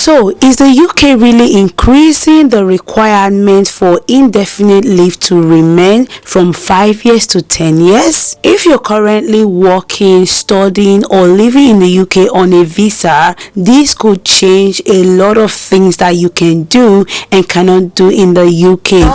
So, is the UK really increasing the requirement for indefinite leave to remain from 5 years to 10 years? If you're currently working, studying, or living in the UK on a visa, this could change a lot of things that you can do and cannot do in the UK.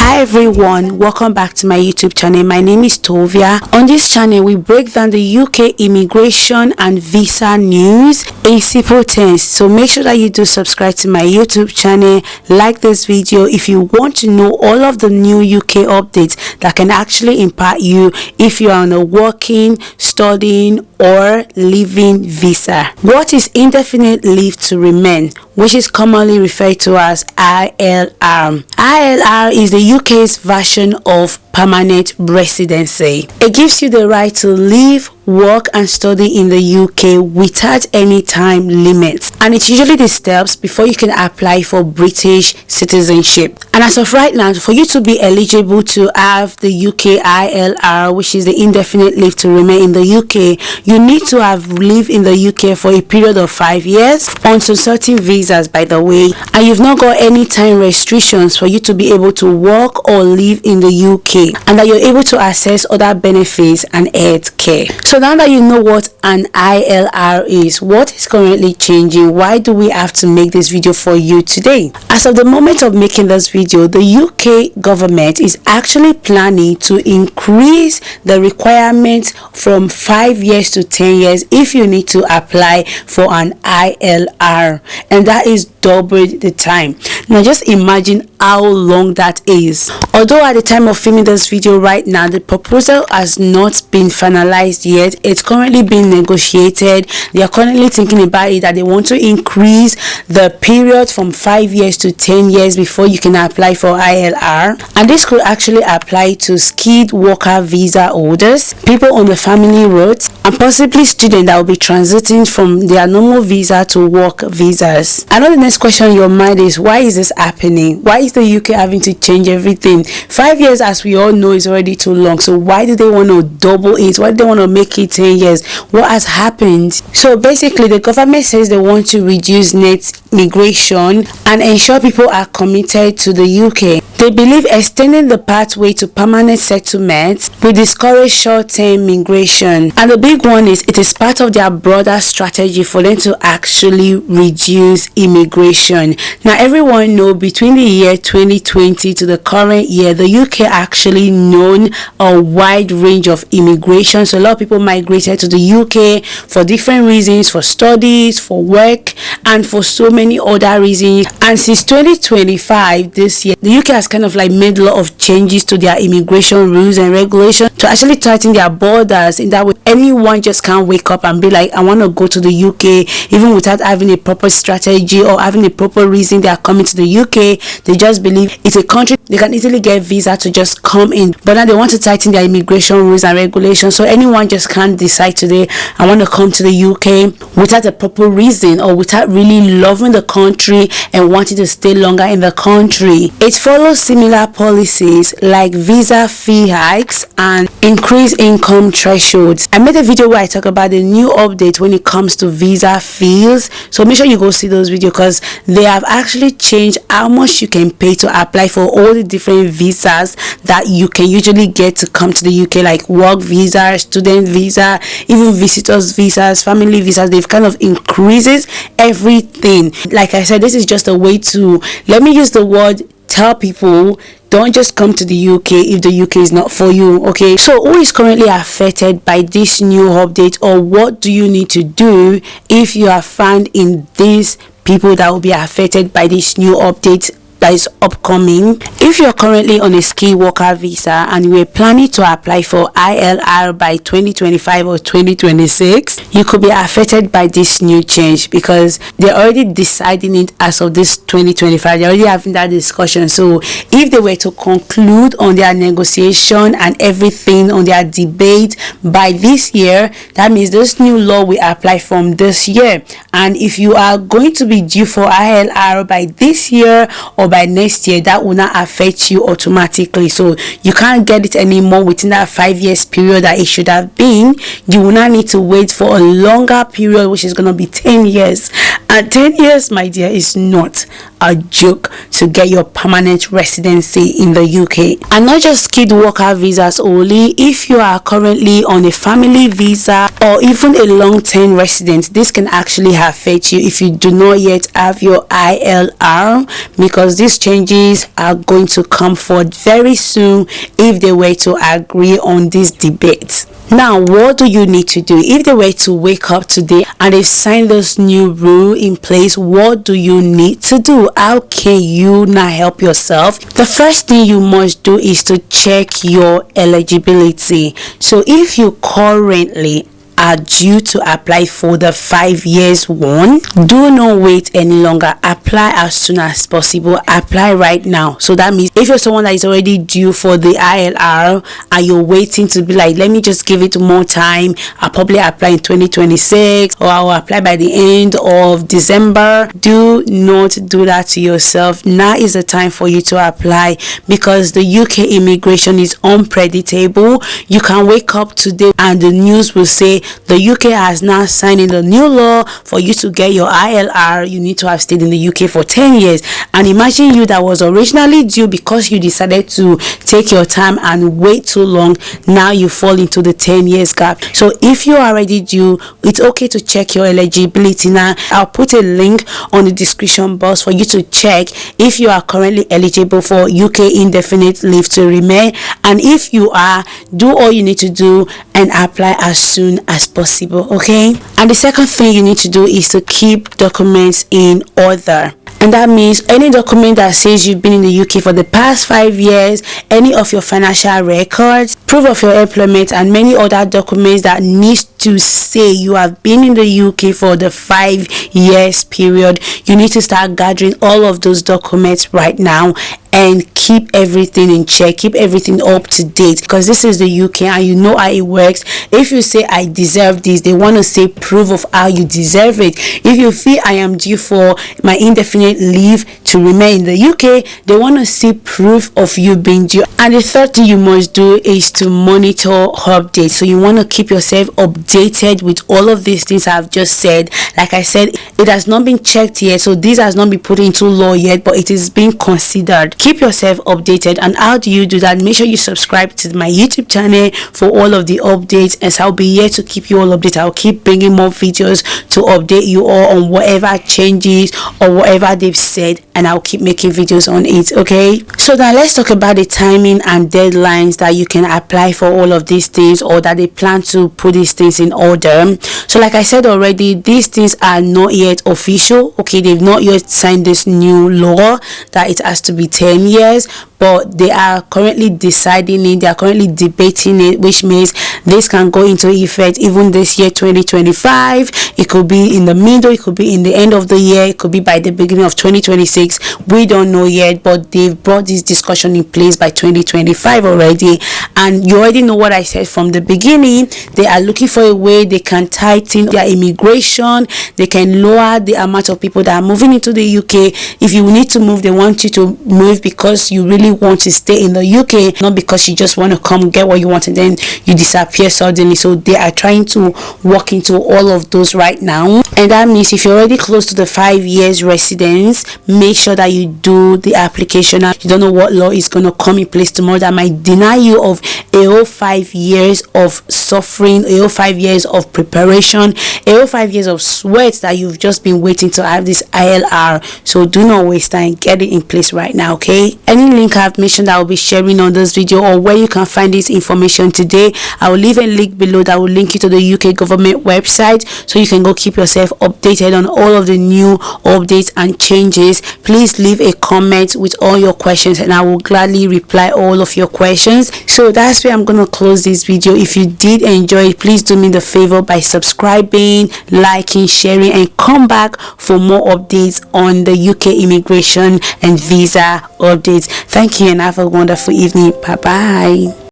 Hi everyone, welcome back to my YouTube channel. My name is Tovia. On this channel, we break down the UK immigration and visa news in simple terms. So make sure that you do subscribe to my YouTube channel, like this video if you want to know all of the new UK updates that can actually impact you if you are on a working, studying, or living visa. What is indefinite leave to remain, which is commonly referred to as ILR? ILR is the UK's version of permanent residency. It gives you the right to live, work and study in the UK without any time limit, and it's usually the steps before you can apply for British citizenship. And as of right now, for you to be eligible to have the UK ILR, which is the indefinite leave to remain in the UK, you need to have lived in the UK for a period of 5 years on certain visas, by the way, and you've not got any time restrictions for you to be able to work or live in the UK, and that you're able to access other benefits and health care. So now that you know what an ILR is, what is currently changing, why do we have to make this video for you today? As of the moment of making this video, the UK government is actually planning to increase the requirement from 5 years to 10 years if you need to apply for an ILR, and that is double the time. Now just imagine how long that is. Although at the time of filming this video right now, the proposal has not been finalized yet. It's currently being negotiated. They are currently thinking about it, that they want to increase the period from 5 years to 10 years before you can apply for ILR, and this could actually apply to skilled worker visa holders, people on the family route, and possibly students that will be transiting from their normal visa to work visas. I know the next question in your mind is, why is this happening? Why is the UK having to change everything? 5 years, as we all know, is already too long. So why do they want to double it? Why do they want to make it 10 years? What has happened? So basically, the government says they want to reduce net migration and ensure people are committed to the UK. They believe extending the pathway to permanent settlement will discourage short-term migration. And the big one is, it is part of their broader strategy for them to actually reduce immigration. Now everyone knows between the year 2020 to the current year, the UK actually known a wide range of immigration. So a lot of people migrated to the UK for different reasons, for studies, for work, and for so many other reasons. And since 2025, this year, the UK has kind of like made a lot of changes to their immigration rules and regulations to actually tighten their borders. In that way, anyone just can't wake up and be like, I want to go to the UK, even without having a proper strategy or having a proper reason they are coming to the UK. They just believe it's a country they can easily get visa to just come in, but now they want to tighten their immigration rules and regulations, so anyone just can't decide today, I want to come to the UK without a proper reason or without really loving the country and wanting to stay longer in the country. It follows similar policies like visa fee hikes and increased income thresholds. I made a video where I talk about the new update when it comes to visa fees, so make sure you go see those videos, because they have actually changed how much you can pay to apply for all the different visas that you can usually get to come to the UK, like work visa, student visa, even visitors visas, family visas. They've kind of increases everything. Like I said, this is just a way to, let me use the word, tell people, don't just come to the UK if the UK is not for you. Okay, so who is currently affected by this new update, or what do you need to do if you are found in these people that will be affected by this new update that is upcoming? If you're currently on a skilled worker visa and you were planning to apply for ILR by 2025 or 2026, you could be affected by this new change, because they're already deciding it as of this 2025. They're already having that discussion. So if they were to conclude on their negotiation and everything on their debate by this year, that means this new law will apply from this year. And if you are going to be due for ILR by this year, or or by next year, that will not affect you automatically. So you can't get it anymore within that 5 years period that it should have been. You will not need to wait for a longer period, which is going to be 10 years. And 10 years, my dear, is not a joke to get your permanent residency in the UK. And not just skilled worker visas only. If you are currently on a family visa or even a long-term resident, this can actually affect you if you do not yet have your ILR, because these changes are going to come forward very soon if they were to agree on this debate. Now, what do you need to do? If they were to wake up today and they sign this new rule in place, what do you need to do? How can you now help yourself? The first thing you must do is to check your eligibility. So if you currently are due to apply for the 5 years one, do not wait any longer. Apply as soon as possible. Apply right now. So that means if you're someone that is already due for the ILR and you're waiting to be like, let me just give it more time, I'll probably apply in 2026 or I'll apply by the end of December, do not do that to yourself. Now is the time for you to apply, because the UK immigration is unpredictable. You can wake up today and the news will say the UK has now signed in the new law for you to get your ILR. You need to have stayed in the UK for 10 years. And imagine you that was originally due, because you decided to take your time and wait too long, now you fall into the 10 years gap. So if you are already due, it's okay to check your eligibility. Now I'll put a link on the description box for you to check if you are currently eligible for UK Indefinite Leave to Remain, and if you are, do all you need to do and apply as soon as possible. Okay. And the second thing you need to do is to keep documents in order. And that means any document that says you've been in the UK for the past 5 years, any of your financial records, proof of your employment, and many other documents that needs to say you have been in the UK for the 5 years period. You need to start gathering all of those documents right now and keep everything in check, keep everything up to date, because this is the UK and you know how it works. If you say I deserve this, they want to see proof of how you deserve it. If you feel I am due for my indefinite leave to remain in the UK, they want to see proof of you being due. And the third thing you must do is to monitor updates. So you want to keep yourself updated with all of these things I've just said. Like I said, it has not been checked yet, so this has not been put into law yet, but it is being considered. Keep yourself updated. And how do you do that? Make sure you subscribe to my YouTube channel for all of the updates, as I'll be here to keep you all updated. I'll keep bringing more videos to update you all on whatever changes or whatever they've said, and I'll keep making videos on it. Okay, so now let's talk about the timing and deadlines that you can apply for all of these things, or that they plan to put these things in order. So like I said already, these things are not yet official. Okay, they've not yet signed this new law that it has to be 10 years, but they are currently deciding it, they are currently debating it, which means this can go into effect even this year, 2025. It could be in the middle, it could be in the end of the year, it could be by the beginning of 2026. We don't know yet, but they've brought this discussion in place by 2025 already. And you already know what I said from the beginning. They are looking for a way they can tighten their immigration, they can lower the amount of people that are moving into the UK. If you need to move, they want you to move because you really want to stay in the UK, not because you just want to come get what you want and then you disappear suddenly. So they are trying to walk into all of those right now. And that means if you're already close to the 5 years residence, make sure that you do the application. You don't know what law is going to come in place tomorrow that might deny you of a whole 5 years of suffering, a whole 5 years of preparation, a whole 5 years of sweat that you've just been waiting to have this ILR. So do not waste time, get it in place right now. Okay, any link I've mentioned that I will be sharing on this video, or where you can find this information today, I will leave a link below that will link you to the UK government website, so you can go keep yourself updated on all of the new updates and changes. Please leave a comment with all your questions and I will gladly reply all of your questions. So that's where I'm going to close this video. If you did enjoy it, please do me the favor by subscribing, liking, sharing, and come back for more updates on the UK immigration and visa updates. Thank you and have a wonderful evening. Bye bye.